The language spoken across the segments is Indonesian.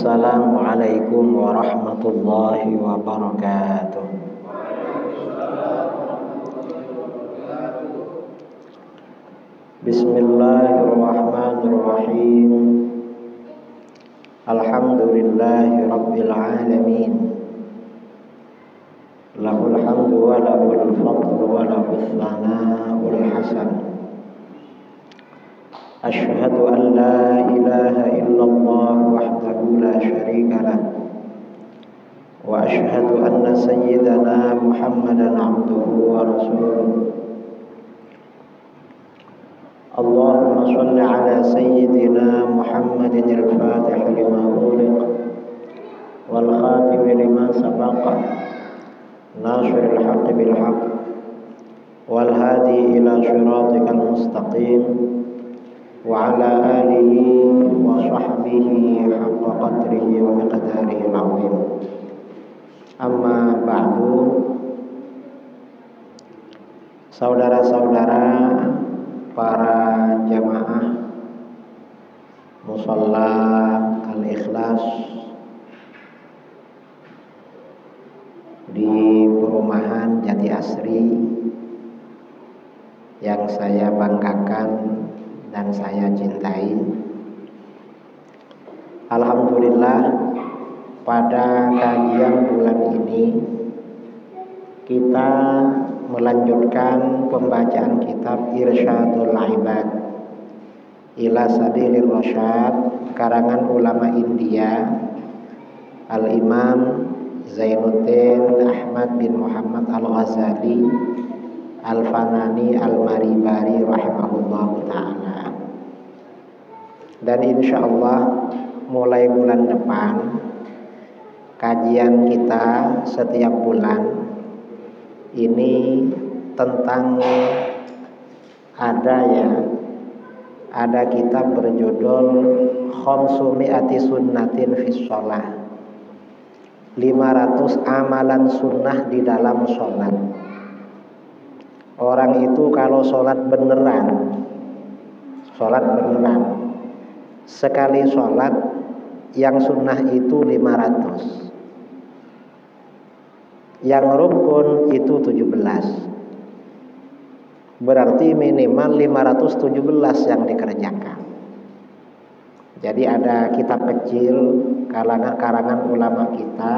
Assalamualaikum warahmatullahi wabarakatuh. Bismillahirrahmanirrahim. Alhamdulillahi rabbil alamin. Lahul hamdu wa lahul fadlu wa lahul thana'ul hasan. Asyhadu an la ilaha illallah wahdahu la syarika lah. Wa asyhadu anna sayyidana Muhammadan abduhu wa rasuluh. Allahumma shalli ala sayyidina Muhammadin al-fatih lima uliq wal khatim lima sabaqa nasiril haqqi bil haqq wal hadi ila siratikal mustaqim wa ala alihi wa sahbihi haqqa qadrihi wa miqdarihi al-azim. Amma ba'du. Saudara-saudara para jamaah Musalla Al-Ikhlas di perumahan Jati Asri yang saya banggakan dan saya cintai. Alhamdulillah, pada kajian bulan ini kita melanjutkan pembacaan kitab Irsyadul Ibad ila Sabilir Rasyad karangan ulama India Al-Imam Zainuddin Ahmad bin Muhammad Al-Ghazali Al-Fanani Al-Maribari rahimahullahu ta'ala. Dan insya Allah mulai bulan depan kajian kita setiap bulan ini tentang ada kitab berjudul Khamsumi'ati Sunnatin Fis Shalah, 500 amalan sunnah di dalam sholat. Orang itu kalau sholat beneran, sekali sholat yang sunnah itu 500, yang rukun itu 17. Berarti minimal 517 yang dikerjakan. Jadi ada kitab kecil karangan ulama kita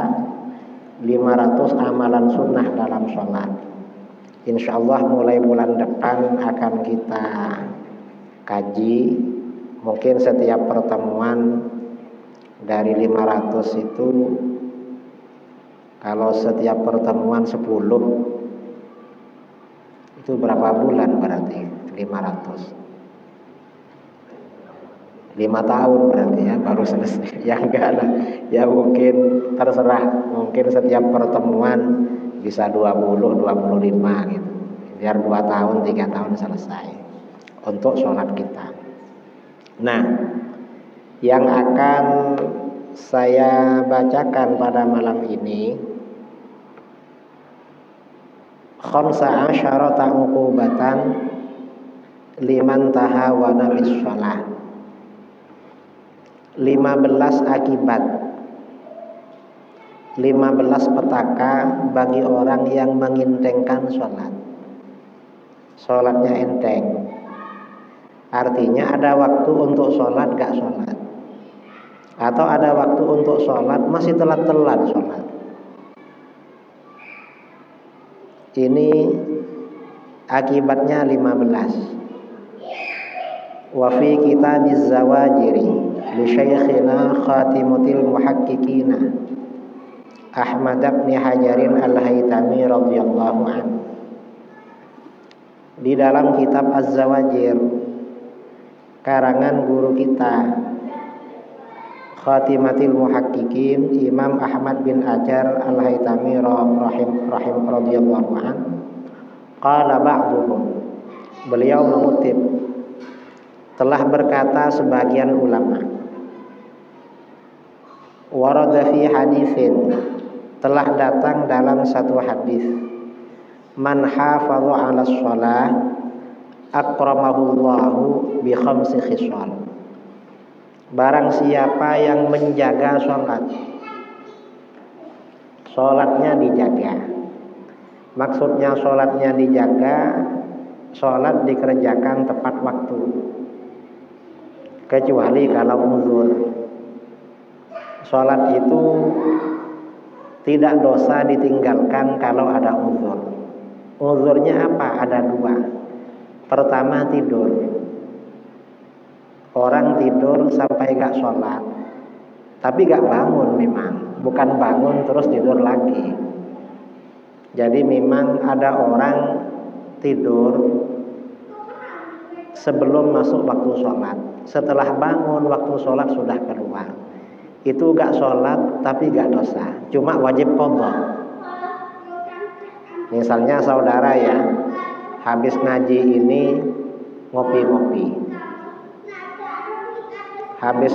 500 amalan sunnah dalam sholat. Insya Allah mulai bulan depan akan kita kaji. Mungkin setiap pertemuan dari 500 itu, kalau setiap pertemuan 10 itu berapa bulan berarti? 500 5 tahun berarti ya baru selesai. Ya enggak lah, ya mungkin terserah. Mungkin setiap pertemuan bisa 20, 25 gitu. Biar 2 tahun, 3 tahun selesai untuk sholat kita. Nah, yang akan saya bacakan pada malam ini khamsa asyarata uqubatan liman tahawana bis shalah. 15 akibat, 15 petaka bagi orang yang mengintengkan sholat. Sholatnya enteng, artinya ada waktu untuk sholat gak sholat, atau ada waktu untuk sholat masih telat-telat sholat. Ini akibatnya 15. Wa fi kitabiz zawajiri li syaikhina khatimutil muhaqqiqina Ahmad bin Hajarin Al-Haytami radhiyallahu anhu. Di dalam kitab Az-Zawajir karangan guru kita Khatimatil Muhaqqiqin Imam Ahmad bin Hajar Al-Haytami rahim radhiyallahu anhu, qala ba'duhum, beliau mengutip, telah berkata sebagian ulama, warada fi haditsin, telah datang dalam satu hadis, man hafadha 'ala shalah akramahullahu bi khamsi khisal. Barang siapa yang menjaga sholat, sholatnya dijaga. Maksudnya sholatnya dijaga, sholat dikerjakan tepat waktu, kecuali kalau uzur. Sholat itu tidak dosa ditinggalkan kalau ada uzur. Uzurnya apa? Ada dua. Pertama, tidur. Orang tidur sampai gak sholat, tapi gak bangun memang. Bukan bangun terus tidur lagi. Jadi memang ada orang tidur sebelum masuk waktu sholat. Setelah bangun waktu sholat sudah keluar. Itu gak sholat tapi gak dosa, cuma wajib qadha. Misalnya saudara ya, habis ngaji ini ngopi-ngopi. Habis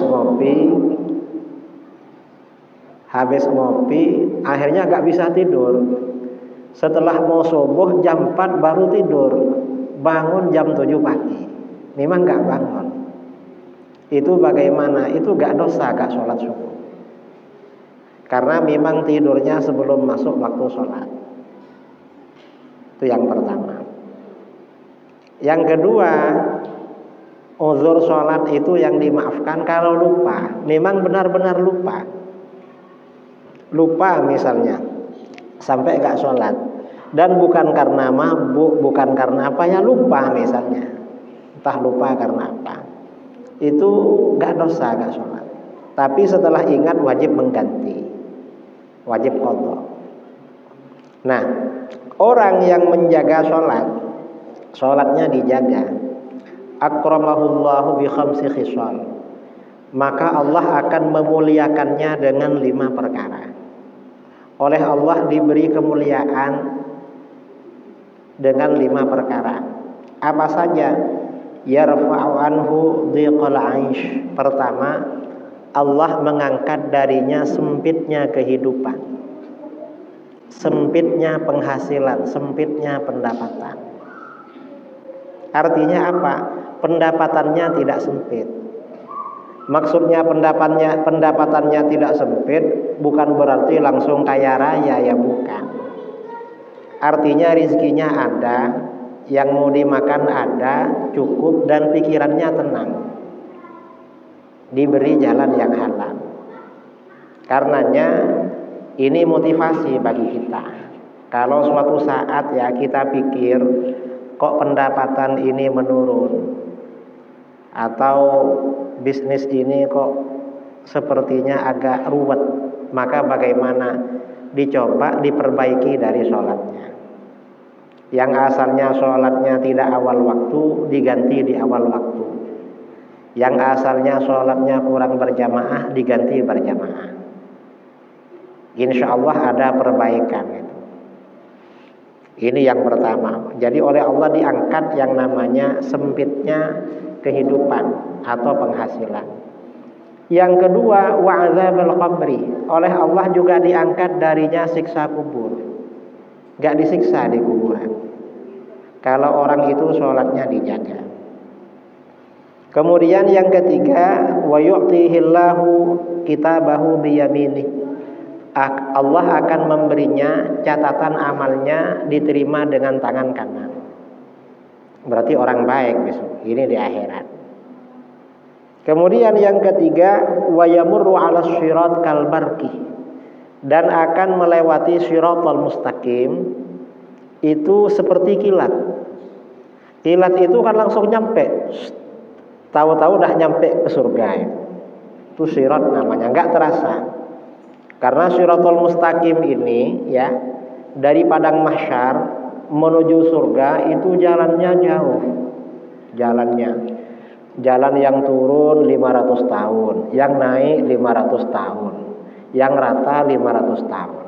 ngopi akhirnya gak bisa tidur. Setelah mau subuh jam 4 baru tidur. Bangun jam 7 pagi. Memang gak bangun. Itu bagaimana? Itu gak dosa, gak sholat subuh. Karena memang tidurnya sebelum masuk waktu sholat. Itu yang pertama. Yang kedua, uzur sholat itu yang dimaafkan kalau lupa. Memang benar-benar lupa. Lupa misalnya sampai gak sholat. Dan bukan karena mabuk, bukan karena apa ya, lupa misalnya. Entah lupa karena apa. Itu gak dosa, gak sholat. Tapi setelah ingat wajib mengganti, wajib qadha. Nah, orang yang menjaga sholat, sholatnya dijaga, akramahullahu bi khamsi khisal, maka Allah akan memuliakannya dengan 5 perkara. Oleh Allah diberi kemuliaan dengan 5 perkara. Apa saja? Yarfa'u anhu dhiqal 'aish. Pertama, Allah mengangkat darinya sempitnya kehidupan, sempitnya penghasilan, sempitnya pendapatan. Artinya apa? Pendapatannya tidak sempit. Maksudnya pendapatannya tidak sempit bukan berarti langsung kaya raya, ya bukan. Artinya rizkinya ada, yang mau dimakan ada, cukup, dan pikirannya tenang. Diberi jalan yang halal. Karenanya ini motivasi bagi kita. Kalau suatu saat ya kita pikir kok pendapatan ini menurun, atau bisnis ini kok sepertinya agak ruwet, maka bagaimana? Dicoba diperbaiki dari sholatnya. Yang asalnya sholatnya tidak awal waktu, diganti di awal waktu. Yang asalnya sholatnya kurang berjamaah, diganti berjamaah. Insya Allah ada perbaikan itu. Ini yang pertama. Jadi oleh Allah diangkat yang namanya sempitnya kehidupan atau penghasilan. Yang kedua, wa'adzabul qabri. Oleh Allah juga diangkat darinya siksa kubur. Gak disiksa di kuburan kalau orang itu sholatnya dijaga. Kemudian yang ketiga, wa yu'tihillahu kitabahu biyaminih. Allah akan memberinya catatan amalnya diterima dengan tangan kanan. Berarti orang baik besok. Ini di akhirat. Kemudian yang ketiga, wa yamurru 'alas shirat kal barqi. Dan akan melewati shiratal mustaqim itu seperti kilat. Kilat itu kan langsung nyampe. Tahu-tahu udah nyampe ke surga itu. Itu sirat namanya, enggak terasa. Karena shiratal mustaqim ini ya, dari padang mahsyar menuju surga itu jalannya jauh. Jalan yang turun 500 tahun, yang naik 500 tahun, yang rata 500 tahun.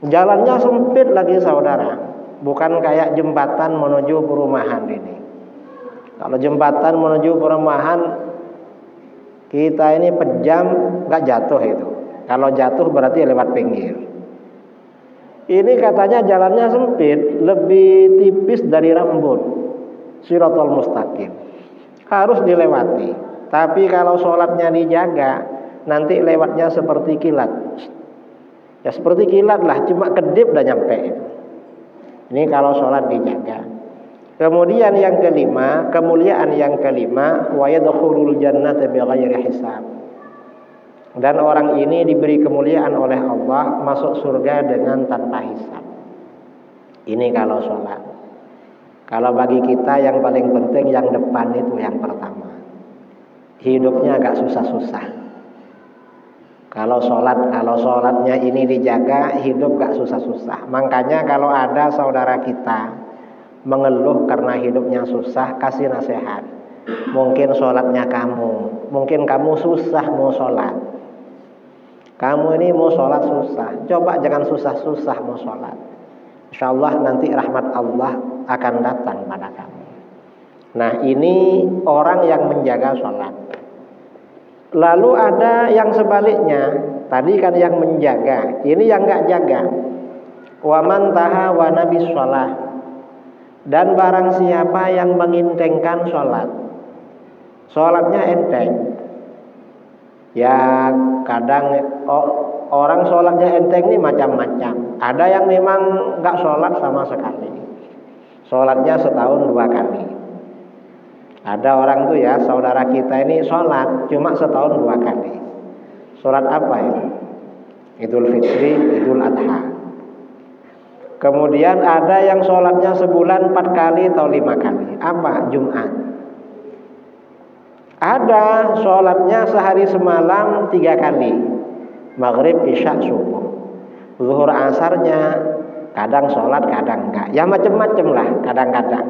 Jalannya sempit lagi saudara, bukan kayak jembatan menuju perumahan ini. Kalau jembatan menuju perumahan kita ini pejam gak jatuh itu. Kalau jatuh berarti lewat pinggir. Ini katanya jalannya sempit, lebih tipis dari rambut. Shiratal mustaqim harus dilewati. Tapi kalau sholatnya dijaga, nanti lewatnya seperti kilat. Ya seperti kilat lah, cuma kedip udah nyampe. Ini kalau sholat dijaga. Kemudian yang kelima, kemuliaan yang kelima, wa yadkhulul jannata bighairi hisab. Dan orang ini diberi kemuliaan oleh Allah, masuk surga dengan tanpa hisab. Ini kalau sholat. Kalau bagi kita yang paling penting yang depan itu yang pertama. Hidupnya agak susah-susah. Kalau sholatnya ini dijaga, hidup gak susah-susah. Makanya kalau ada saudara kita mengeluh karena hidupnya susah, kasih nasihat. Mungkin sholatnya kamu, mungkin kamu susah mau sholat. Kamu ini mau sholat susah, coba jangan susah-susah mau sholat. Insya Allah nanti rahmat Allah akan datang pada kamu. Nah ini orang yang menjaga sholat. Lalu ada yang sebaliknya, tadi kan yang menjaga, ini yang gak jaga. Wa man tahawana bis sholat. Dan barang siapa yang mengintengkan sholat, sholatnya enteng. Ya kadang orang sholatnya enteng ini macam-macam. Ada yang memang gak sholat sama sekali, sholatnya setahun 2 kali. Ada orang tuh ya, saudara kita ini sholat cuma setahun 2 kali. Sholat apa itu? Idul Fitri, Idul Adha. Kemudian ada yang sholatnya sebulan 4 kali atau 5 kali. Apa? Jumat. Ada sholatnya sehari semalam 3 kali. Maghrib, isya, subuh. Zuhur asarnya kadang sholat, kadang enggak. Ya macam-macam lah, kadang-kadang.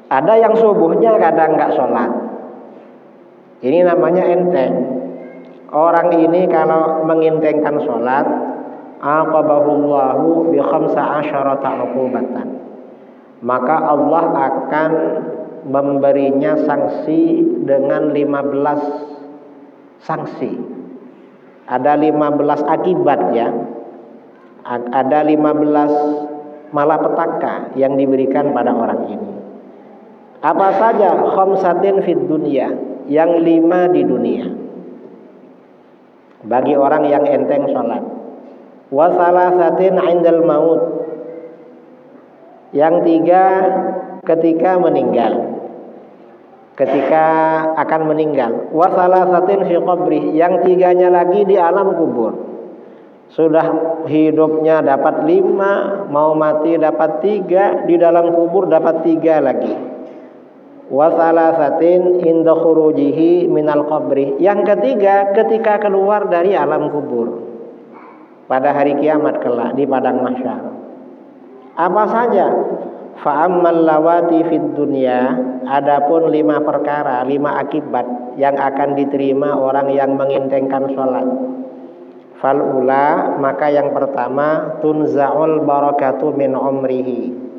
Ada yang subuhnya kadang enggak sholat. Ini namanya enteng. Orang ini kalau mengintengkan sholat, aqabahullahu bi 15 uqubatan. Maka Allah akan memberinya sanksi dengan 15 sanksi. Ada 15 akibat ya. Ada 15 malapetaka yang diberikan pada orang ini. Apa saja? Khamsatin fid dunya, yang 5 di dunia. Bagi orang yang enteng sholat. Wa salasatin 'indal maut, yang 3 ketika meninggal, ketika akan meninggal. Wa salasatin fi qabri, yang 3-nya lagi di alam kubur. Sudah hidupnya dapat 5, mau mati dapat 3, di dalam kubur dapat 3 lagi. Wa salasatin inda khurujihi minal qabri, yang ketiga ketika keluar dari alam kubur pada hari kiamat kelak di padang mahsyar. Apa saja? Fa ammal lawati fid dunya, adapun 5 perkara, 5 akibat yang akan diterima orang yang mengintengkan sholat. Fal ula, maka yang pertama, tunza'ul barakatu min umrihi.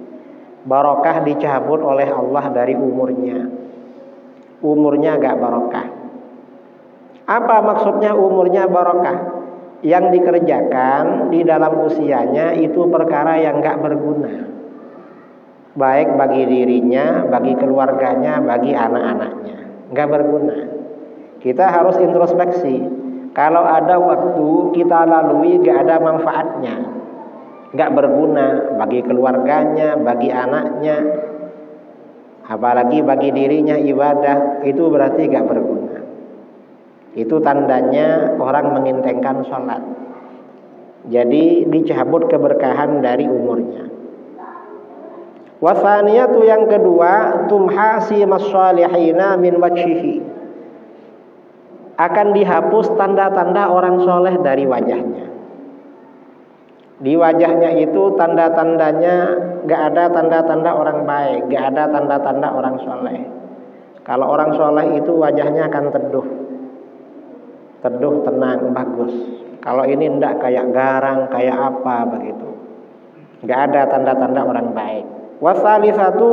Barokah dicabut oleh Allah dari umurnya. Umurnya gak barokah. Apa maksudnya umurnya barokah? Yang dikerjakan di dalam usianya itu perkara yang gak berguna, baik bagi dirinya, bagi keluarganya, bagi anak-anaknya. Gak berguna. Kita harus introspeksi. Kalau ada waktu kita lalui gak ada manfaatnya, gak berguna bagi keluarganya, bagi anaknya, apalagi bagi dirinya ibadah, itu berarti gak berguna. Itu tandanya orang mengintengkan sholat. Jadi dicabut keberkahan dari umurnya. Wasaniyatu, yang kedua, tumha simas shalihina min wajhihi, akan dihapus tanda-tanda orang soleh dari wajahnya. Di wajahnya itu tanda-tandanya gak ada tanda-tanda orang baik, gak ada tanda-tanda orang soleh. Kalau orang soleh itu wajahnya akan teduh, tenang, bagus. Kalau ini ndak, kayak garang, kayak apa begitu. Gak ada tanda-tanda orang baik. Wasalisatu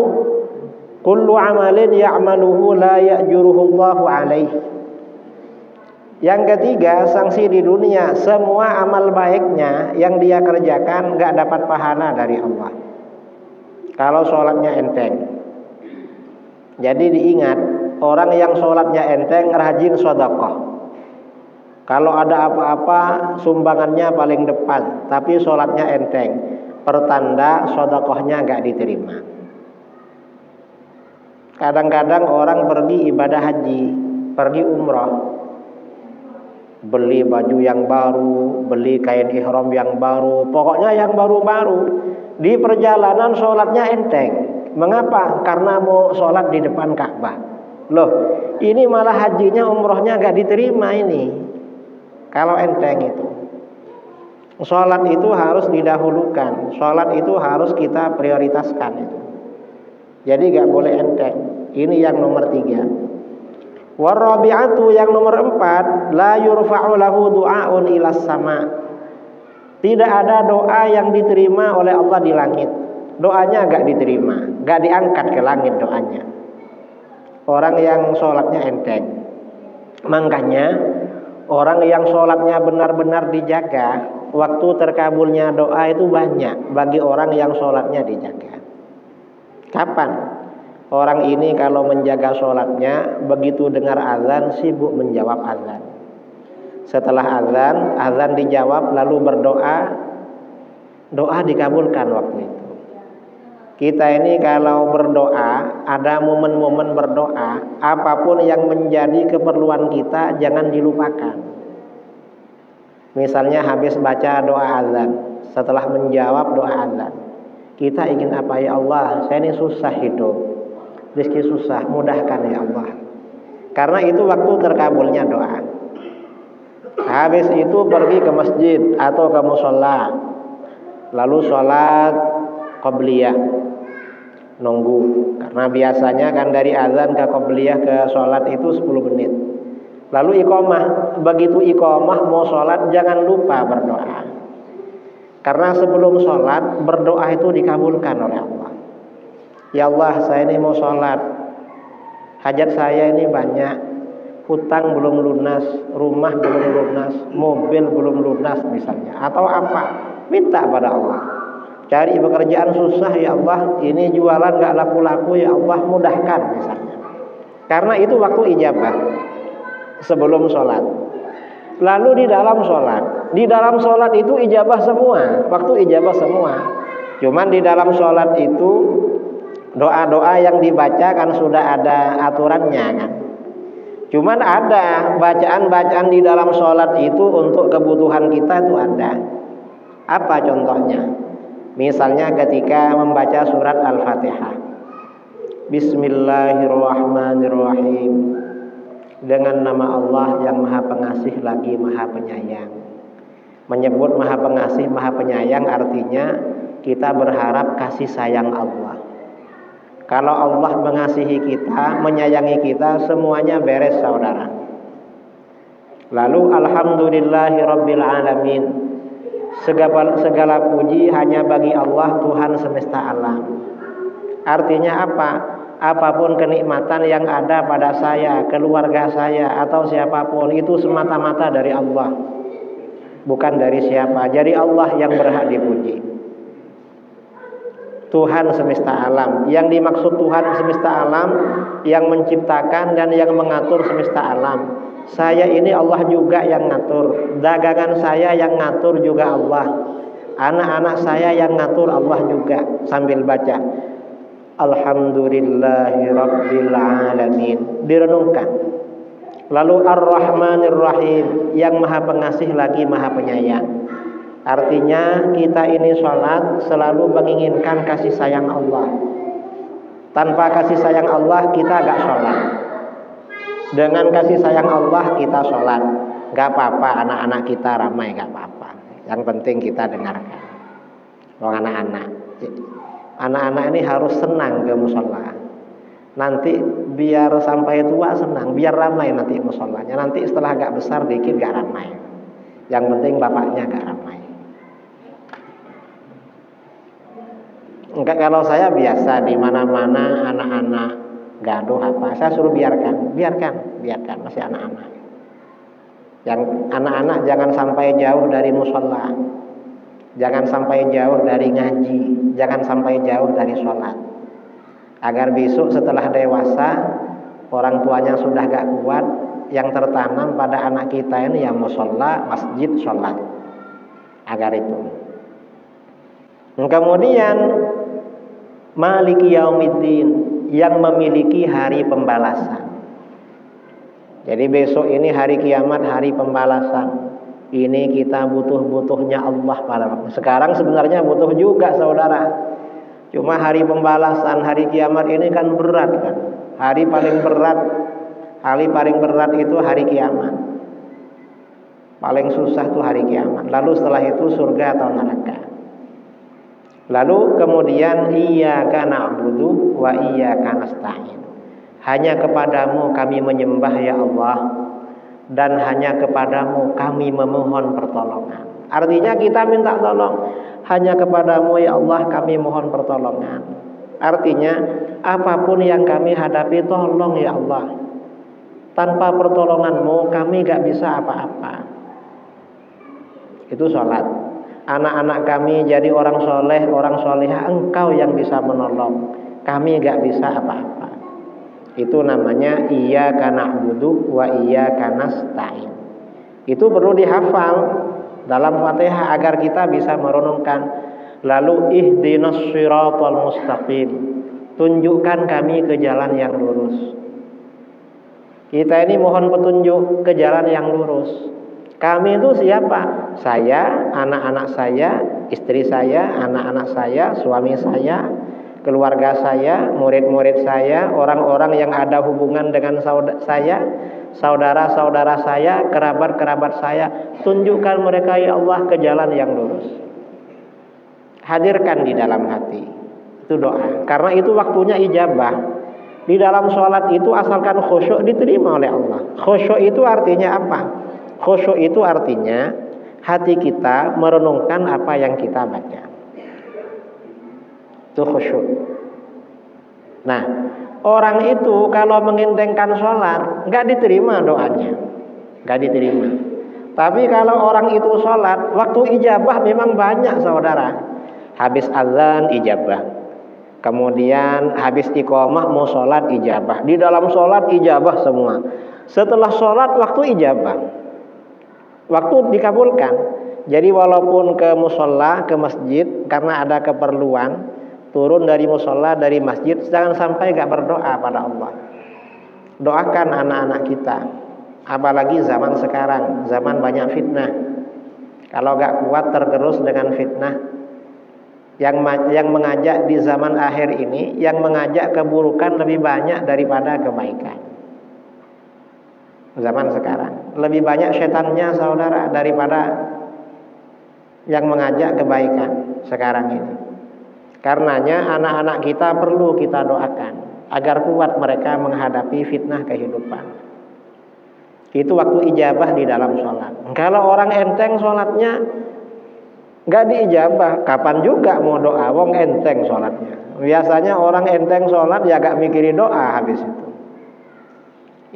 kullu amalin ya'maluhu la ya'juruhu Allahu alaihi. Yang ketiga, sanksi di dunia, semua amal baiknya yang dia kerjakan gak dapat pahala dari Allah kalau sholatnya enteng. Jadi diingat, orang yang sholatnya enteng rajin sedekah. Kalau ada apa-apa sumbangannya paling depan, tapi sholatnya enteng, pertanda sedekahnya nggak diterima. Kadang-kadang orang pergi ibadah haji, pergi umrah, beli baju yang baru, beli kain ihram yang baru, pokoknya yang baru-baru. Di perjalanan sholatnya enteng. Mengapa? Karena mau sholat di depan Ka'bah. Loh, ini malah hajinya umrohnya gak diterima ini. Kalau enteng itu, sholat itu harus didahulukan, sholat itu harus kita prioritaskan itu. Jadi gak boleh enteng. Ini yang nomor 3. Warabi'atu, yang nomor 4, la yurfa'u lahu du'aun ilas sama. Tidak ada doa yang diterima oleh Allah di langit. Doanya gak diterima, gak diangkat ke langit doanya. Orang yang sholatnya enteng. Makanya orang yang sholatnya benar-benar dijaga, waktu terkabulnya doa itu banyak bagi orang yang sholatnya dijaga. Kapan? Orang ini kalau menjaga sholatnya, begitu dengar azan sibuk menjawab azan. Setelah azan dijawab lalu berdoa, doa dikabulkan waktu itu. Kita ini kalau berdoa, ada momen-momen berdoa, apapun yang menjadi keperluan kita jangan dilupakan. Misalnya habis baca doa azan, setelah menjawab doa azan, kita ingin apa? Ya Allah, saya ini susah hidup, rezeki susah, mudahkan ya Allah. Karena itu waktu terkabulnya doa. Habis itu pergi ke masjid atau ke mushola, lalu sholat qobliyah, nunggu. Karena biasanya kan dari azan ke qobliyah ke sholat itu 10 menit. Lalu iqamah, begitu iqamah mau sholat jangan lupa berdoa. Karena sebelum sholat berdoa itu dikabulkan oleh Allah. Ya Allah, saya ini mau sholat, hajat saya ini banyak, hutang belum lunas, rumah belum lunas, mobil belum lunas misalnya, atau apa, minta pada Allah. Cari pekerjaan susah ya Allah, ini jualan gak laku-laku ya Allah, mudahkan misalnya. Karena itu waktu ijabah sebelum sholat. Lalu di dalam sholat itu ijabah semua, waktu ijabah semua. Cuman di dalam sholat itu doa-doa yang dibaca kan sudah ada aturannya kan. Cuman ada bacaan-bacaan di dalam sholat itu untuk kebutuhan kita itu ada. Apa contohnya? Misalnya ketika membaca surat Al-Fatihah, Bismillahirrahmanirrahim, dengan nama Allah yang Maha Pengasih lagi Maha Penyayang. Menyebut Maha Pengasih Maha Penyayang artinya kita berharap kasih sayang Allah. Kalau Allah mengasihi kita, menyayangi kita, semuanya beres saudara. Lalu alhamdulillahi rabbil alamin, segala puji hanya bagi Allah Tuhan semesta alam. Artinya apa? Apapun kenikmatan yang ada pada saya, keluarga saya, atau siapapun, itu semata-mata dari Allah, bukan dari siapa. Jadi Allah yang berhak dipuji, Tuhan semesta alam. Yang dimaksud Tuhan semesta alam, yang menciptakan dan yang mengatur semesta alam. Saya ini Allah juga yang ngatur. Dagangan saya yang ngatur juga Allah. Anak-anak saya yang ngatur Allah juga. Sambil baca Alhamdulillahi Rabbil Alamin, direnungkan. Lalu Ar-Rahmanir Rahim, yang Maha Pengasih lagi Maha Penyayang. Artinya kita ini sholat selalu menginginkan kasih sayang Allah. Tanpa kasih sayang Allah kita gak sholat. Dengan kasih sayang Allah kita sholat. Gak apa-apa anak-anak kita ramai, gak apa-apa. Yang penting kita dengarkan. Anak-anak ini harus senang ke musola. Nanti biar sampai tua senang, biar ramai nanti musolanya. Nanti setelah gak besar dikit gak ramai. Yang penting bapaknya gak ramai. Enggak, kalau saya biasa di mana-mana anak-anak gaduh apa, saya suruh biarkan masih anak-anak. Yang anak-anak jangan sampai jauh dari musola, jangan sampai jauh dari ngaji, jangan sampai jauh dari sholat. Agar besok setelah dewasa orang tuanya sudah gak kuat, yang tertanam pada anak kita ini ya musholla, masjid, sholat. Agar itu. Kemudian Maliki Yaumiddin, yang memiliki hari pembalasan. Jadi besok ini hari kiamat, hari pembalasan. Ini kita butuh-butuhnya Allah pada waktu. Sekarang sebenarnya butuh juga saudara. Cuma hari pembalasan, hari kiamat ini kan berat kan. Hari paling berat itu hari kiamat. Paling susah tuh hari kiamat. Lalu setelah itu surga atau neraka. Lalu kemudian iyyaka na'budu wa iyyaka nasta'in. Hanya kepadamu kami menyembah ya Allah, dan hanya kepadamu kami memohon pertolongan. Artinya kita minta tolong, hanya kepadamu ya Allah kami mohon pertolongan. Artinya apapun yang kami hadapi tolong ya Allah. Tanpa pertolonganmu kami gak bisa apa-apa. Itu sholat. Anak-anak kami jadi orang soleh, orang solehah, engkau yang bisa menolong. Kami gak bisa apa-apa. Itu namanya iyyaka na'budu wa iyyaka nasta'in. Itu perlu dihafal dalam Fatihah agar kita bisa merenungkan. Lalu ihdinas shiratal mustaqim, tunjukkan kami ke jalan yang lurus. Kita ini mohon petunjuk ke jalan yang lurus. Kami itu siapa? Saya, anak-anak saya, istri saya, anak-anak saya, suami saya, keluarga saya, murid-murid saya, orang-orang yang ada hubungan dengan saya, saudara-saudara saya, kerabat-kerabat saya. Tunjukkan mereka ya Allah ke jalan yang lurus. Hadirkan di dalam hati. Itu doa. Karena itu waktunya ijabah. Di dalam sholat itu asalkan khusyuk diterima oleh Allah. Khusyuk itu artinya apa? Khusyuk itu artinya hati kita merenungkan apa yang kita baca. Itu khusyuk. Nah, orang itu kalau mengintengkan sholat nggak diterima doanya, nggak diterima. Tapi kalau orang itu sholat, waktu ijabah memang banyak saudara. Habis azan ijabah. Kemudian habis iqamah mau sholat ijabah. Di dalam sholat ijabah semua. Setelah sholat waktu ijabah. Waktu dikabulkan. Jadi walaupun ke musola, ke masjid, karena ada keperluan, turun dari musola, dari masjid, jangan sampai gak berdoa pada Allah. Doakan anak-anak kita. Apalagi zaman sekarang, zaman banyak fitnah. Kalau gak kuat tergerus dengan fitnah. Yang mengajak di zaman akhir ini, yang mengajak keburukan lebih banyak daripada kebaikan. Zaman sekarang lebih banyak setannya saudara daripada yang mengajak kebaikan sekarang ini. Karenanya anak-anak kita perlu kita doakan agar kuat mereka menghadapi fitnah kehidupan. Itu waktu ijabah di dalam sholat. Kalau orang enteng sholatnya nggak diijabah, kapan juga mau doa? Wong enteng sholatnya. Biasanya orang enteng sholat ya gak mikirin doa habis itu.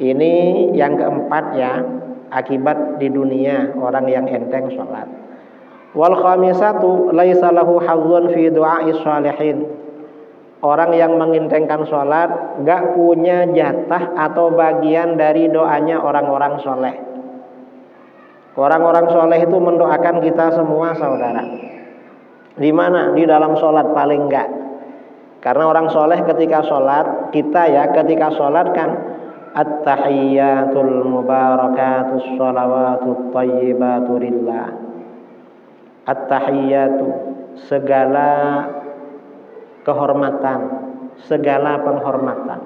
Ini yang keempat ya, akibat di dunia orang yang enteng sholat. Wal khamisatu laisa lahu hazzun fi du'a'is shalihin. Orang yang mengintengkan sholat gak punya jatah atau bagian dari doanya orang-orang soleh. Orang-orang soleh itu mendoakan kita semua saudara. Di mana? Di dalam sholat paling enggak. Karena orang soleh ketika sholat, kita ya ketika sholat kan at-tahiyyatul mubarakatus sholawatut thayyibatu lillah. At-tahiyyatu, segala kehormatan, segala penghormatan.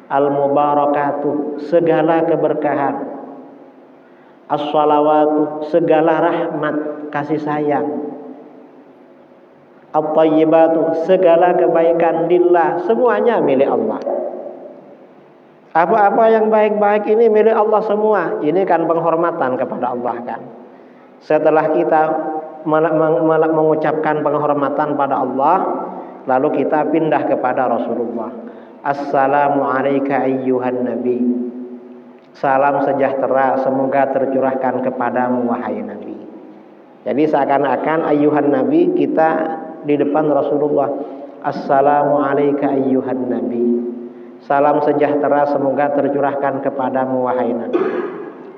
Al-mubarakatuh, segala keberkahan. As-sholawatu, segala rahmat, kasih sayang. At-thayyibatu, segala kebaikan lillah, semuanya milik Allah. Apa-apa yang baik-baik ini milik Allah semua. Ini kan penghormatan kepada Allah kan. Setelah kita mengucapkan penghormatan pada Allah, lalu kita pindah kepada Rasulullah. Assalamu alayka ayyuhan nabi. Salam sejahtera semoga tercurahkan kepadamu wahai Nabi. Jadi seakan-akan ayyuhan nabi, kita di depan Rasulullah. Assalamu alayka ayyuhan nabi. Salam sejahtera semoga tercurahkan kepadamu wahai Nabi.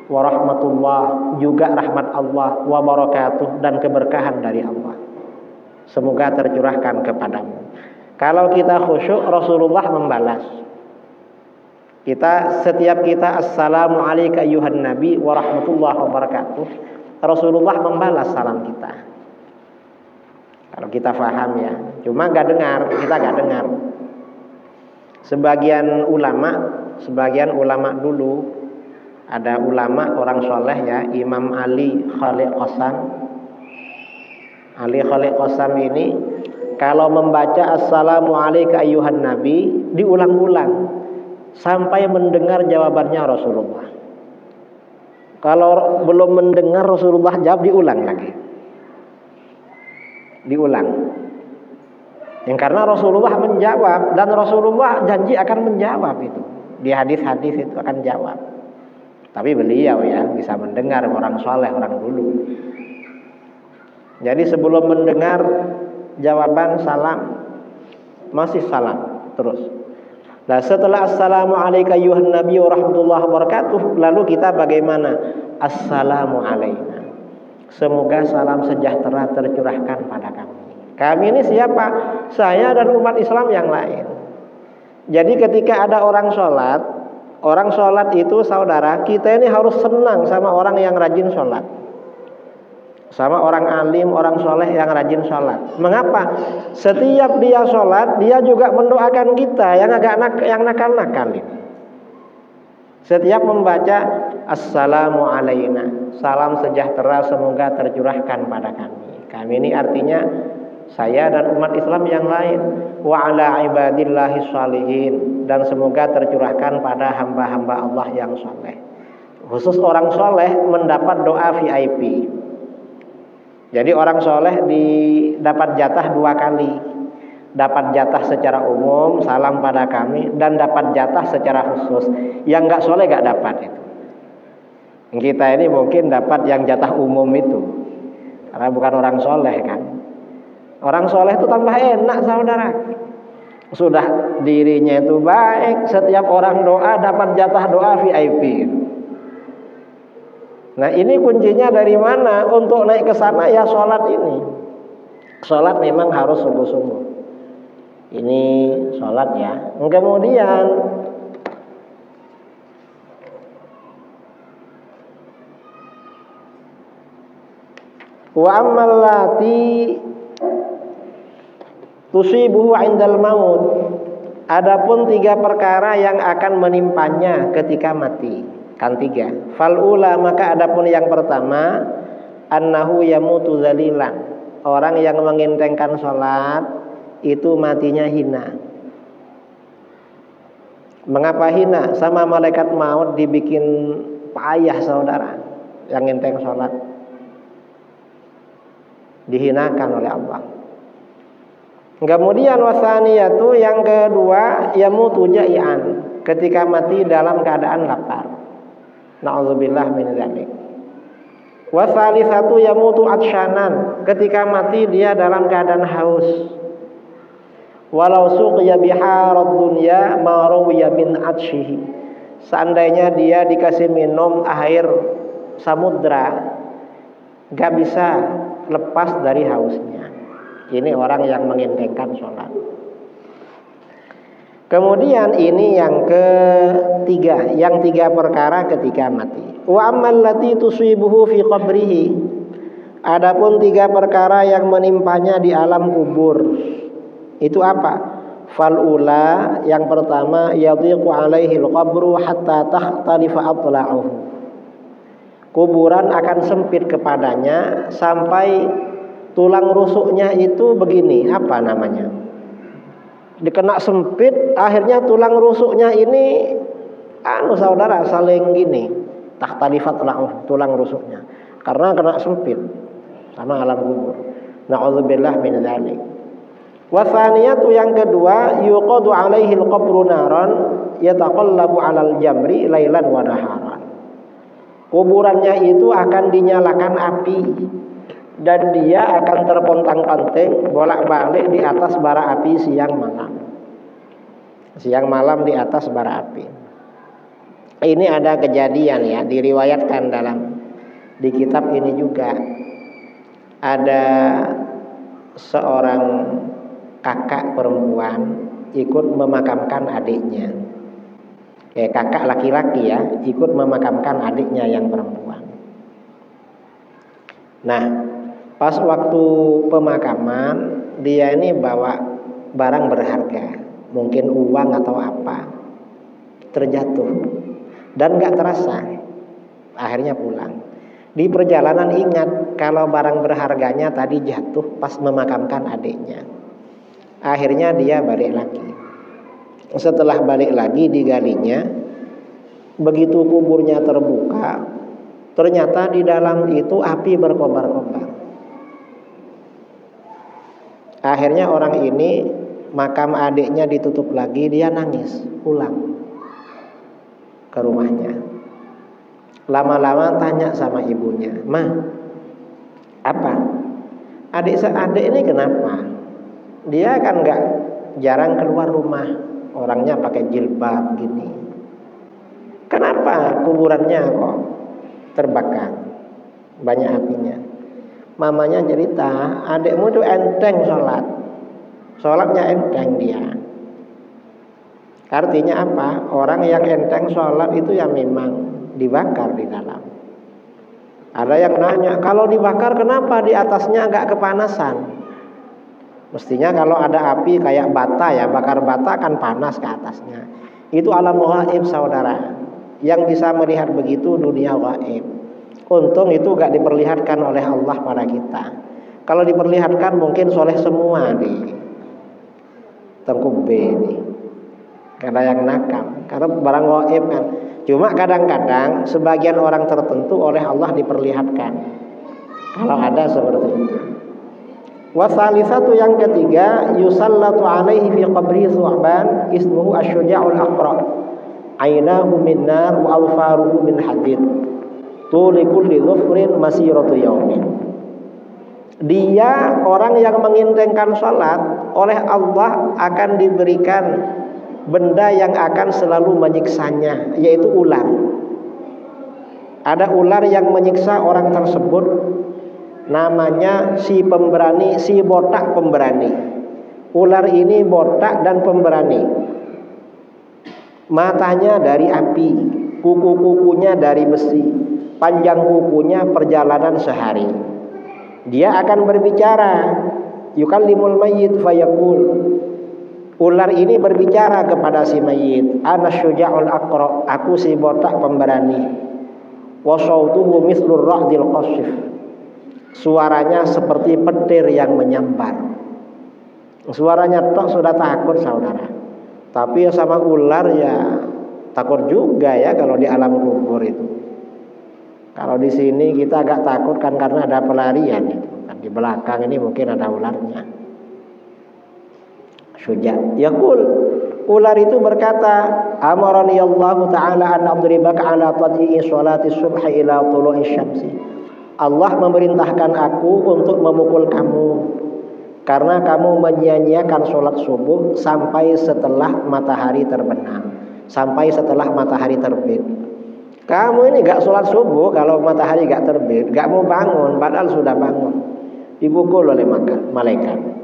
Wa rahmatullah, juga rahmat Allah, wa barakatuh, dan keberkahan dari Allah semoga tercurahkan kepadamu. Kalau kita khusyuk, Rasulullah membalas. Setiap kita assalamu alayka ayyuhan nabi wa rahmatullahi wa barakatuh, Rasulullah membalas salam kita. Kalau kita faham ya. Cuma kita gak dengar. Sebagian ulama dulu, ada ulama orang soleh ya, Imam Ali Khalid Qasam. Ali Khalid Qasam ini kalau membaca assalamu alayka ayyuhan nabi diulang-ulang sampai mendengar jawabannya Rasulullah. Kalau belum mendengar Rasulullah jawab, diulang lagi. Yang karena Rasulullah menjawab, dan Rasulullah janji akan menjawab itu. Di hadis-hadis itu akan jawab. Tapi beliau ya bisa mendengar, orang soleh, orang dulu. Jadi sebelum mendengar jawaban salam, masih salam terus. Nah setelah assalamu alayka ayyuhan nabi wa rahmatullahi wa barakatuh, lalu kita bagaimana? Assalamu alayna, semoga salam sejahtera tercurahkan pada kami. Kami ini siapa? Saya dan umat Islam yang lain. Jadi ketika ada orang sholat itu saudara, kita ini harus senang sama orang yang rajin sholat, sama orang alim, orang soleh yang rajin sholat. Mengapa? Setiap dia sholat, dia juga mendoakan kita yang nakal-nakal ini. Setiap membaca assalamu alayna, salam sejahtera semoga tercurahkan pada kami. Kami ini artinya saya dan umat Islam yang lain. Wa ala ibadillahi sholihin, dan semoga tercurahkan pada hamba-hamba Allah yang soleh. Khusus orang soleh mendapat doa VIP. Jadi orang soleh dapat jatah 2 kali. Dapat jatah secara umum, salam pada kami, dan dapat jatah secara khusus. Yang gak soleh gak dapat itu. Kita ini mungkin dapat yang jatah umum itu, karena bukan orang soleh kan. Orang soleh itu tambah enak saudara. Sudah dirinya itu baik, setiap orang doa dapat jatah doa VIP. Nah ini kuncinya dari mana? Untuk naik ke sana ya sholat ini. Sholat memang harus sungguh-sungguh. Ini sholat ya. Kemudian wa ammal lati tusibuhu indal maut, adapun 3 perkara yang akan menimpanya ketika mati. Kan 3. Fal ula, maka adapun yang pertama, annahu yamutu dzalilan, orang yang mengintengkan sholat itu matinya hina. Mengapa hina? Sama malaikat maut dibikin payah saudara. Yang nginteng sholat dihinakan oleh Allah. Kemudian wasaniyatu, yang kedua, yamutu jai'an, ketika mati dalam keadaan lapar. Na'udzubillah min dzalik. Wasalisatu yamutu atsyanan, ketika mati dia dalam keadaan haus. Walau suqiya biharad dunya ma rawiya min atshihi, seandainya dia dikasih minum air samudra, gak bisa lepas dari hausnya. Ini orang yang mengintengkan sholat. Kemudian ini yang ketiga, yang 3 perkara ketika mati. Wa ammal lati tusibuhu fi qabrihi, adapun 3 perkara yang menimpanya di alam kubur. Itu apa? Fal ula, yang pertama, yadhiqu alaihi al-qabru hatta takhtalifa atla'uhu, kuburan akan sempit kepadanya sampai tulang rusuknya itu begini, apa namanya, dikena sempit, akhirnya tulang rusuknya ini saudara saling gini, takhtalifat tulang rusuknya karena kena sempit sama alam kubur. Na'udzubillah min dzalik. Wa tsaniyatu, yang kedua, yuqadu alaihi al-qabru naran yataqallabu 'alal jamri lailan wa naharan, kuburannya itu akan dinyalakan api dan dia akan terpontang-panting bolak-balik di atas bara api siang malam. siang malam di atas bara api. Ini ada kejadian ya, diriwayatkan di kitab ini juga. Ada seorang kakak perempuan ikut memakamkan adiknya. Kakak laki-laki ya, ikut memakamkan adiknya yang perempuan. Nah, pas waktu pemakaman, dia ini bawa barang berharga, mungkin uang atau apa, terjatuh dan gak terasa. Akhirnya pulang. Di perjalanan ingat kalau barang berharganya tadi jatuh pas memakamkan adiknya. Akhirnya dia balik lagi. Setelah balik lagi digalinya, begitu kuburnya terbuka, ternyata di dalam itu api berkobar-kobar. Akhirnya orang ini makam adiknya ditutup lagi, dia nangis pulang ke rumahnya. Lama-lama tanya sama ibunya, "Ma, apa? Adik ini kenapa? Dia kan nggak jarang keluar rumah, orangnya pakai jilbab gini. Kenapa kuburannya kok terbakar, banyak apinya?" Mamanya cerita, adikmu tuh enteng sholatnya enteng dia. Artinya apa? Orang yang enteng sholat itu ya memang dibakar di dalam. Ada yang nanya, kalau dibakar kenapa di atasnya agak kepanasan? Mestinya kalau ada api kayak bata ya, bakar bata kan panas ke atasnya. Itu alam gaib saudara. Yang bisa melihat begitu dunia gaib. Untung itu gak diperlihatkan oleh Allah pada kita. Kalau diperlihatkan mungkin soleh semua di Tengku B ini. Ada yang nakal, karena barang gaib kan. Cuma kadang-kadang sebagian orang tertentu oleh Allah diperlihatkan. Kalau ada seperti itu. Wasalisatu yang ketiga, yusallatu alaihi fi qabri Thu'ban ismuhu asy-syuja'ul aqra. Ainahu min nar wa alfaruhu min hadid. Tuli kulli dhufrin masiratu yaumin. Dia orang yang mengintengkan salat, oleh Allah akan diberikan benda yang akan selalu menyiksanya, yaitu ular. Ada ular yang menyiksa orang tersebut, namanya si pemberani, si botak pemberani. Ular ini botak dan pemberani. Matanya dari api, kuku-kukunya dari besi, panjang kukunya perjalanan sehari. Dia akan berbicara, yukallimul mayyit fayaqul. Ular ini berbicara kepada si mayit, ana syuja'ul aqra, aku si botak pemberani. Wa sautuhu mithlur ra'dil qasif. Suaranya seperti petir yang menyambar. Suaranya tok sudah takut saudara. Tapi sama ular ya takut juga ya kalau di alam kubur itu. Kalau di sini kita agak takut kan karena ada pelarian itu. Kan di belakang ini mungkin ada ularnya. Syuja' yaqul, ular itu berkata, amarani Allah taala an adribaka ala tadhi'i sholati subhi ila tulu'i syamsi. Allah memerintahkan aku untuk memukul kamu karena kamu menyia-nyiakan sholat subuh sampai setelah matahari terbenam, sampai setelah matahari terbit. Kamu ini gak sholat subuh kalau matahari gak terbit, gak mau bangun padahal sudah bangun, dipukul oleh malaikat.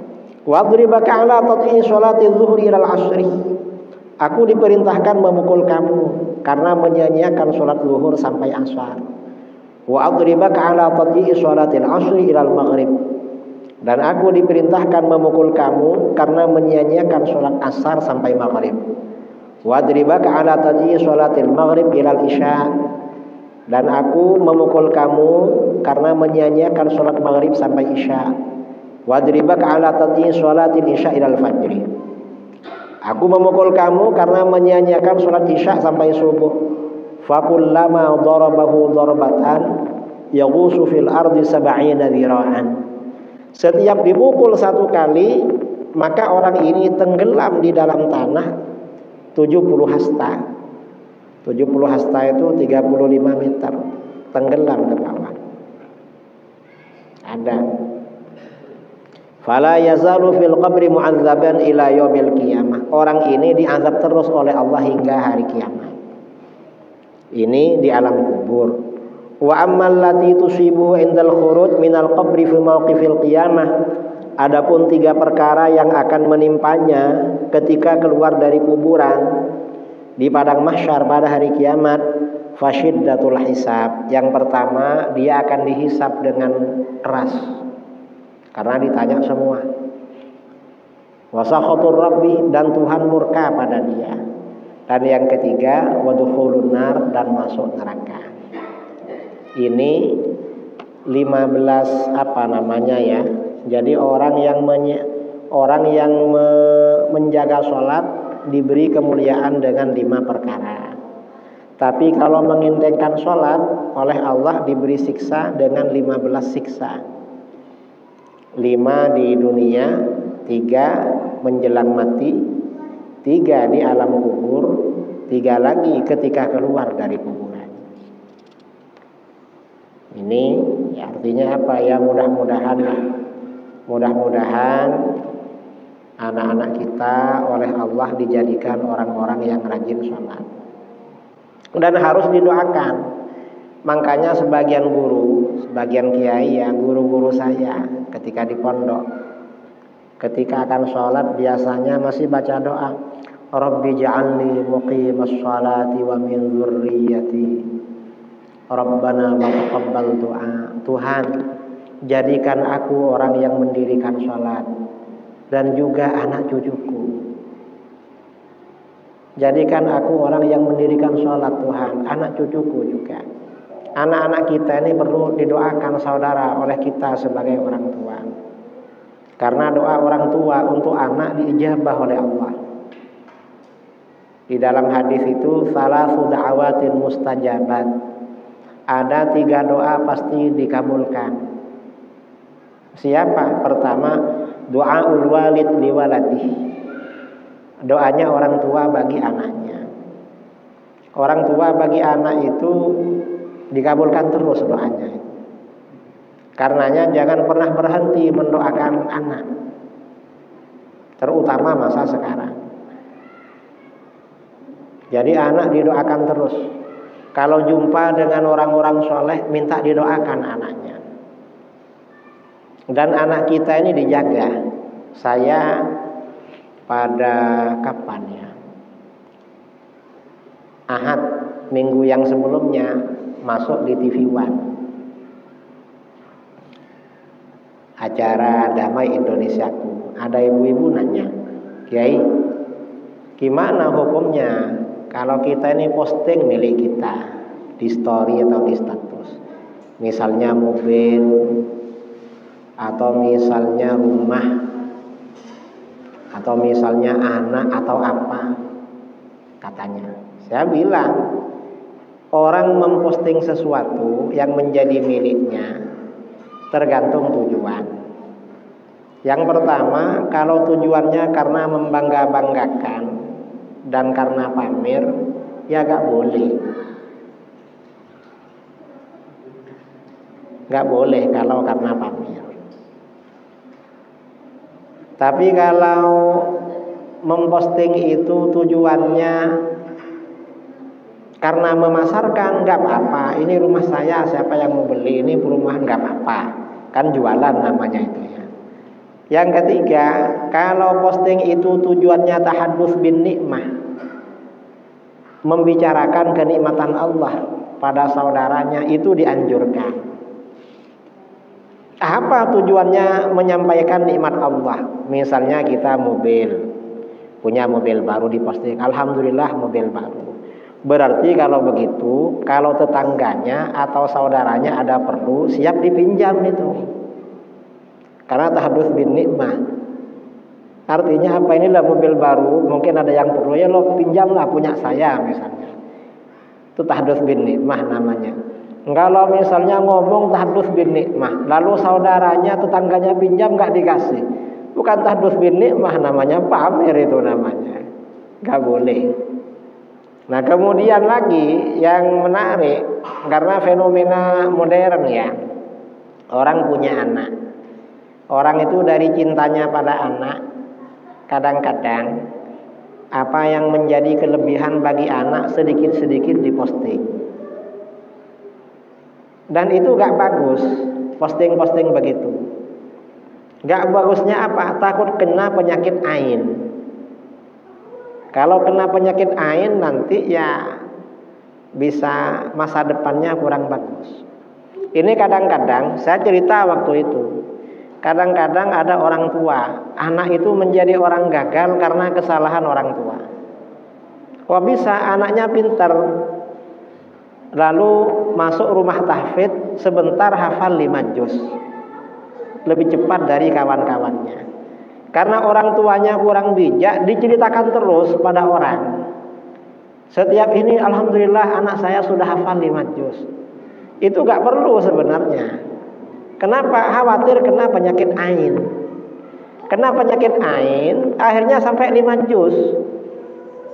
Wadribaka ala tadhi'i sholati zuhri ilal asri. Aku diperintahkan memukul kamu karena menyia-nyiakan sholat zuhur sampai asar. Wa adribaka ala tadhi'i sholatil asri ilal maghrib. Dan aku diperintahkan memukul kamu karena menyia-nyiakan sholat asar sampai maghrib. Wa adribaka ala tadhi'i sholatil maghrib ilal isya. Dan aku memukul kamu karena menyia-nyiakan sholat maghrib sampai isya. Wadribaka ala tadhi'i sholatil isya ilal fajri. Aku memukul kamu karena menyia-nyiakan sholat isya sampai subuh. Fakullama darabahu darbatan yaghusu fil ardi sab'ina dhira'an. Setiap dipukul satu kali, maka orang ini tenggelam di dalam tanah 70 hasta. 70 hasta itu 35 meter. Tenggelam ke bawah. Ada. Fala yazalu fil qabri mu'adzaban ila yaumil qiyamah. Orang ini diazab terus oleh Allah hingga hari kiamat. Ini di alam kubur. Wa ammal lati tusibu indal khuruj minal qabri fi mauqifil qiyamah. Adapun 3 perkara yang akan menimpanya ketika keluar dari kuburan di padang mahsyar pada hari kiamat, fasyiddatul hisab. Yang pertama, dia akan dihisab dengan keras karena ditanya semua. Wasakhatur rabbi, dan Tuhan murka pada dia. Dan yang ketiga, wadukhulun nar, dan masuk neraka. Ini 15 ya. Jadi orang yang menjaga sholat diberi kemuliaan dengan 5 perkara. Tapi kalau mengintenskan sholat, oleh Allah diberi siksa dengan 15 siksa. 5 di dunia, 3 menjelang mati, 3 di alam kubur, 3 lagi ketika keluar dari kuburan. Ini artinya apa ya? Mudah-mudahan anak-anak kita oleh Allah dijadikan orang-orang yang rajin sholat. Dan harus didoakan. Makanya sebagian kiai ya, guru-guru saya ketika di pondok, ketika akan sholat biasanya masih baca doa, Rabbi ja'alni muqimas sholati wa min dzurriyyati Rabbana wa taqabbal du'a. Tuhan, jadikan aku orang yang mendirikan sholat dan juga anak cucuku. Jadikan aku orang yang mendirikan sholat Tuhan, anak cucuku juga. Anak-anak kita ini perlu didoakan saudara oleh kita sebagai orang tua. Karena doa orang tua untuk anak diijabah oleh Allah. Di dalam hadis itu salasu da'awatin mustajabat. Ada 3 doa pasti dikabulkan. Siapa? Pertama, doaul walid liwaladih. Doanya orang tua bagi anaknya. Orang tua bagi anak itu dikabulkan terus doanya. Karenanya jangan pernah berhenti mendoakan anak, terutama masa sekarang. Jadi anak didoakan terus. Kalau jumpa dengan orang-orang soleh, minta didoakan anaknya. Dan anak kita ini dijaga. Saya pada kapan ya? Ahad minggu yang sebelumnya masuk di TV One, acara Damai Indonesiaku. Ada ibu-ibu nanya, Kiai, gimana hukumnya kalau kita ini posting milik kita di story atau di status, misalnya mobil atau misalnya rumah atau misalnya anak atau apa, katanya. Saya bilang, orang memposting sesuatu yang menjadi miliknya tergantung tujuan. Yang pertama, kalau tujuannya karena membangga-banggakan dan karena pamer, ya gak boleh. Gak boleh kalau karena pamer. Tapi kalau memposting itu tujuannya karena memasarkan, nggak apa-apa. Ini rumah saya, siapa yang mau beli? Ini rumah, nggak apa-apa. Kan jualan namanya itu ya. Yang ketiga, kalau posting itu tujuannya tahadduts bin nikmah, membicarakan kenikmatan Allah pada saudaranya, itu dianjurkan. Apa tujuannya menyampaikan nikmat Allah? Misalnya kita punya mobil baru diposting, alhamdulillah mobil baru. Berarti kalau begitu, kalau tetangganya atau saudaranya ada perlu, siap dipinjam itu. Karena tahadduts bin nikmah. Artinya apa, inilah mobil baru, mungkin ada yang perlu, ya lo pinjamlah punya saya misalnya. Itu tahadduts bin nikmah namanya. Kalau misalnya ngomong tahadduts bin nikmah, lalu saudaranya, tetangganya pinjam nggak dikasih, bukan tahadduts bin nikmah namanya, pamer itu namanya. Nggak boleh. Nah kemudian lagi yang menarik, karena fenomena modern ya, orang punya anak, Orang itu dari cintanya pada anak, kadang-kadang apa yang menjadi kelebihan bagi anak sedikit-sedikit diposting. Dan itu gak bagus, posting-posting begitu. Gak bagusnya apa? Takut kena penyakit ain. Kalau kena penyakit ain nanti ya bisa masa depannya kurang bagus. Ini kadang-kadang saya cerita waktu itu. Kadang-kadang ada orang tua, anak itu menjadi orang gagal karena kesalahan orang tua. Kok bisa anaknya pintar, lalu masuk rumah tahfidz, sebentar hafal 5 juz, lebih cepat dari kawan-kawannya. Karena orang tuanya kurang bijak, diceritakan terus pada orang. Setiap ini alhamdulillah anak saya sudah hafal 5 juz. Itu gak perlu sebenarnya. Kenapa? Khawatir kena penyakit ain. Kena penyakit ain, akhirnya sampai 5 juz.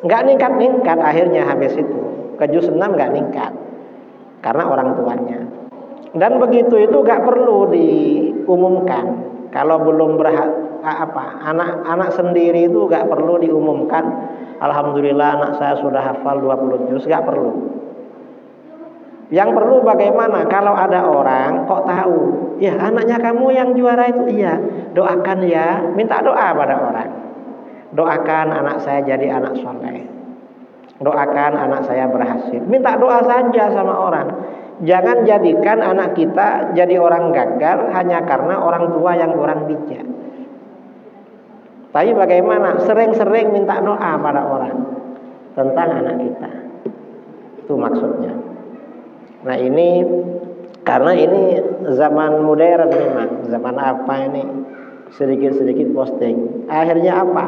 Gak ningkat-ningkat akhirnya habis itu. Ke juz 6 gak ningkat. Karena orang tuanya. Dan begitu itu gak perlu diumumkan. Kalau belum anak sendiri itu gak perlu diumumkan. Alhamdulillah anak saya sudah hafal 20 juz, gak perlu. Yang perlu bagaimana kalau ada orang kok tahu, ya anaknya kamu yang juara itu, iya, doakan ya, minta doa pada orang. Doakan anak saya jadi anak soleh, doakan anak saya berhasil, minta doa saja sama orang. Jangan jadikan anak kita jadi orang gagal hanya karena orang tua yang kurang bijak. Tapi bagaimana sering-sering minta doa pada orang tentang anak kita. Itu maksudnya. Nah ini karena ini zaman modern memang, zaman apa ini, sedikit-sedikit posting. Akhirnya apa?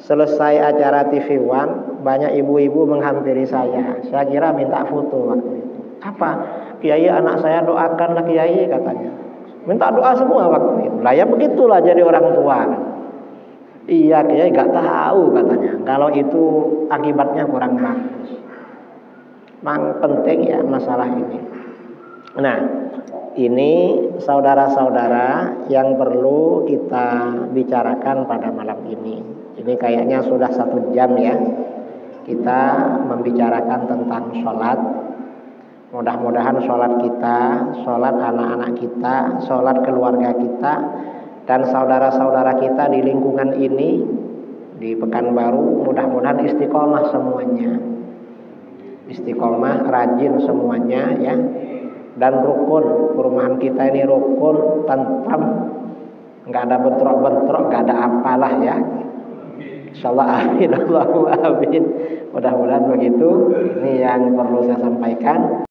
Selesai acara TV One, banyak ibu-ibu menghampiri saya. Saya kira minta foto waktu itu. Apa? Kiai anak saya doakanlah Kiai katanya. Minta doa semua waktu itu. Lah ya begitulah jadi orang tua. Iya Kiai gak tahu katanya. Kalau itu akibatnya kurang bagus. Memang penting ya masalah ini. Nah, ini saudara-saudara yang perlu kita bicarakan pada malam ini. Ini kayaknya sudah 1 jam ya kita membicarakan tentang sholat. Mudah-mudahan sholat kita, sholat anak-anak kita, sholat keluarga kita, dan saudara-saudara kita di lingkungan ini, di Pekanbaru, mudah-mudahan istiqomah semuanya. Istiqomah, rajin semuanya ya. Dan rukun, perumahan kita ini rukun, tentram, nggak ada bentrok-bentrok, nggak ada apalah ya. Insyaallah amin, Allahu amin. Mudah-mudahan begitu. Ini yang perlu saya sampaikan.